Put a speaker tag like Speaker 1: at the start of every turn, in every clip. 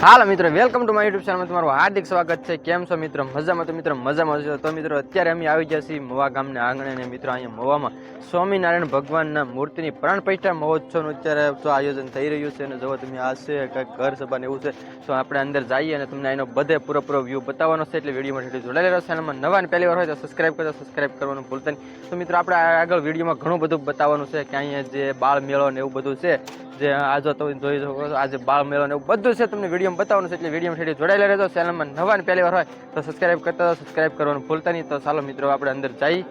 Speaker 1: હાલો મિત્રો, welcome to my YouTube ચેનલમાં તમારું હાર્દિક સ્વાગત છે. કેમ છો મિત્રો? મજામાં? તો મિત્રો મજામાં છો તો મિત્રો અત્યારે અમે આવી ગયા છીએ મવા ગામના આંગણે ને મિત્રો અહીંયા મવામાં સ્વામિનારાયણ ભગવાનના મૂર્તિની પ્રાણ પ્રતિષ્ઠા મહોત્સવનું અત્યારે તો આયોજન થઈ રહ્યું છે અને જો તમે આ છે કંઈક ઘર સભા ને એવું છે તો આપણે અંદર જઈએ અને તમને એનો બધે પૂરો વ્યૂ બતાવવાનો છે. એટલે વિડીયોમાં જોડાયેલા રહો. ચેનલમાં નવા અને પહેલી વાર હોય તો સબસ્ક્રાઈબ કરજો, સબસ્ક્રાઈબ કરવાનું ભૂલતા નહીં. તો મિત્રો આપણે આગળ વિડીયોમાં ઘણું બધું બતાવવાનું છે કે અહીંયા જે બાળ મેળો ને એવું બધું છે, જે આજે તમે જોઈ શકો છો, આજે બાળ મેળો ને એવું બધું છે તમને વિડીયો બતાવવાનું છે. એટલે વિડીયો જોડાયેલા રહેજો. ચેનલમાં નવા ને પહેલી વાર હોય તો સબસ્ક્રાઈબ કરતા સબસ્ક્રાઈબ કરવાનું ભૂલતા નહીં. તો ચાલો મિત્રો આપણે અંદર જઈએ.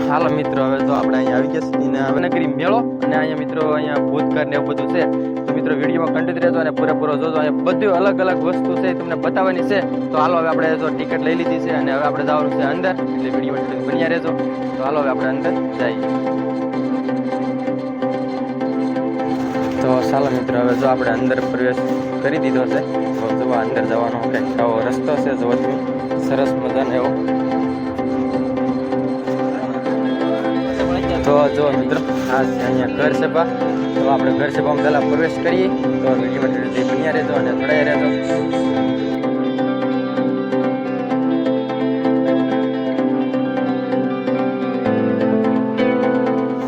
Speaker 1: હાલો મિત્રો, હવે તો આપણે અહીંયા આવી ગયા છીએ વનગરી મેળો અને અહીંયા મિત્રો અહીંયા ભૂતઘર ને એવું બધું છે. તો મિત્રો વિડીયોમાં કન્ટિન્યુ રહેજો અને પૂરેપૂરો જોજો. અહીંયા બધું અલગ અલગ વસ્તુ છે તમને બતાવવાની છે. તો હાલો હવે આપણે જો ટિકિટ લઈ લીધી છે અને હવે આપણે જવાનું છે અંદર. એટલે વિડીયોમાં બન્યા રહેજો. તો હાલો હવે આપણે અંદર જઈએ. તો ચાલો મિત્રો, હવે જો આપણે અંદર પ્રવેશ કરી દીધો છે. તો જો અંદર જવાનો કંઈક આવો રસ્તો છે, જો તમે સરસ મજાનો એવો. તો જો મિત્રો આ છે અહીંયા ઘર સભા. તો આપણે ઘર સભામાં પહેલાં પ્રવેશ કરીએ. તો વિડીયોમાં બન્યા રહેજો અને જોડાયા રહેજો.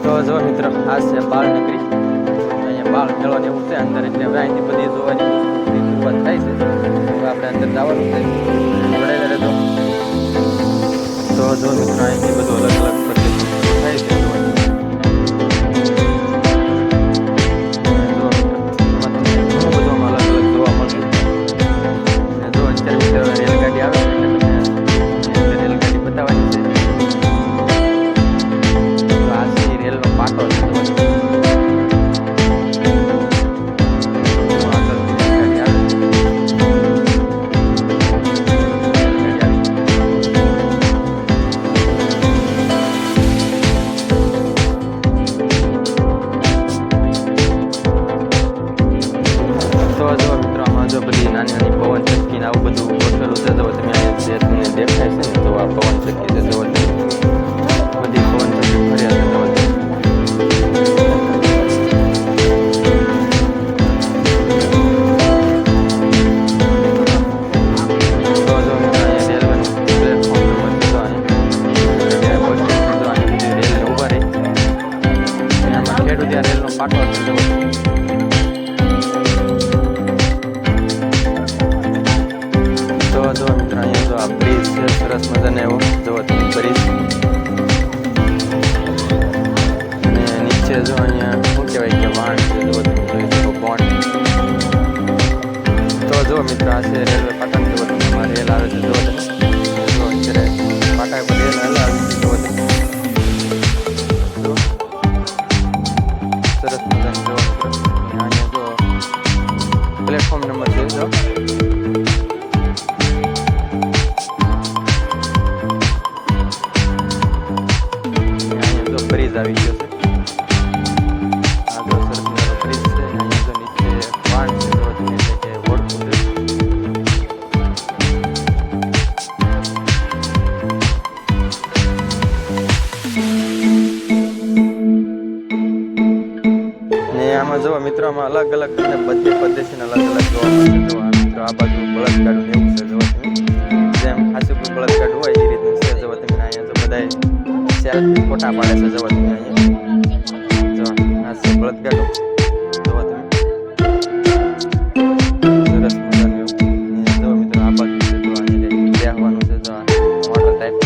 Speaker 1: તો જો મિત્રો આ છે બાળ નગરી. અહીંયા બાળ મેળો ને એવું છે અંદર. એટલે હવે અહીંથી બધી જોવાની શરૂઆત થાય છે. હવે આપણે અંદર જવાનું છે, જોડાયેલા રહેજો. તો જો મિત્રો અહીંથી બધું અલગ અલગ થાય છે. બધી નાની નાની પવન ચક્કી આવું બધું ગોઠવેલું છે. તો તમે જે તમને દેખાય છે ને, તો આ પવન ચક્કી છે. તો બધી પવન ચક્કી ફર્યા છે. રેલનો પાટો છે. જો મિત્રો અહીંયા જો આ બ્રિજ છે સરસ મજાનો એવો. જો તમે બ્રિજ અને નીચે જો અહીંયા શું કહેવાય કે વાણ છે. જો તમે જોઈ શકો બોન્ડ. તો જો મિત્રો આ છે રેલવે પાટા. જો તમે રેલ આવે છે. જો તમે જો અત્યારે પાટા પર રેલ આવે છે. જો તમે સરસ મજાનો જો અહીંયા જો પ્લેટફોર્મ નંબર છે. જો બ્રિજ આવી ગયો છે. આ તો સરસ મજાનો બ્રિજ છે. અહીંયા તો નીચે વાણ છે. તો તમે એટલે કે ઓળખું છે. ને આમાં જોવા મિત્રો આમાં અલગ અલગ તમને બધી પદ્ધતિને અલગ અલગ જોવા મળશે. જો આ મિત્રો આ બાજુ બળદગાડું એવું છે. જો તમે જેમ ખાસું કોઈ બળદગાડું હોય એ રીતનું છે. જો તમે અહીંયા તો બધા ફોટા પાડે છે. જવા તમે અહીંયા જો આ છે બળદગાડું. જવા તમે સરસ મજાનું એવું. જો મિત્રો આ બાજુ છે. જો અહીંયા બેહવાનું છે. જો મોટર ટાઈપ